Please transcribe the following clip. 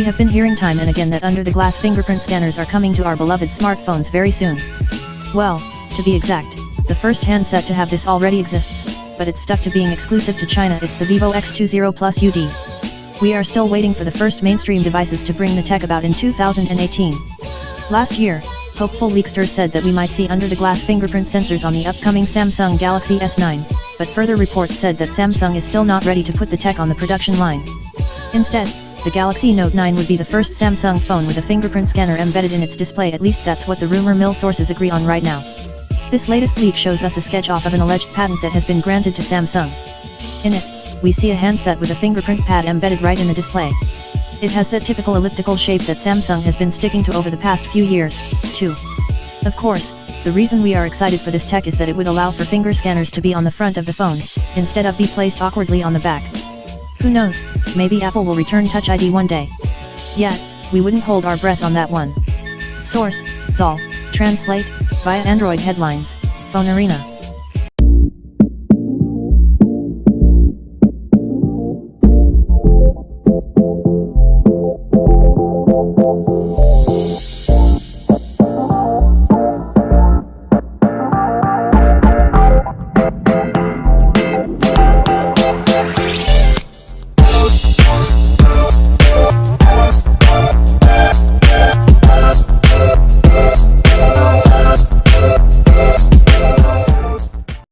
We have been hearing time and again that under-the-glass fingerprint scanners are coming to our beloved smartphones very soon. Well, to be exact, the first handset to have this already exists, but it's stuck to being exclusive to China. It's the Vivo X20 Plus UD. We are still waiting for the first mainstream devices to bring the tech about in 2018. Last year, hopeful leaksters said that we might see under-the-glass fingerprint sensors on the upcoming Samsung Galaxy S9, but further reports said that Samsung is still not ready to put the tech on the production line. Instead, the Galaxy Note 9 would be the first Samsung phone with a fingerprint scanner embedded in its display. At least that's what the rumor mill sources agree on right now. This latest leak shows us a sketch off of an alleged patent that has been granted to Samsung. In it, we see a handset with a fingerprint pad embedded right in the display. It has that typical elliptical shape that Samsung has been sticking to over the past few years, too. Of course, the reason we are excited for this tech is that it would allow for finger scanners to be on the front of the phone, instead of be placed awkwardly on the back. Who knows, maybe Apple will return Touch ID one day. Yet, we wouldn't hold our breath on that one. Source, goo.gl, translate, via Android headlines, Phone Arena.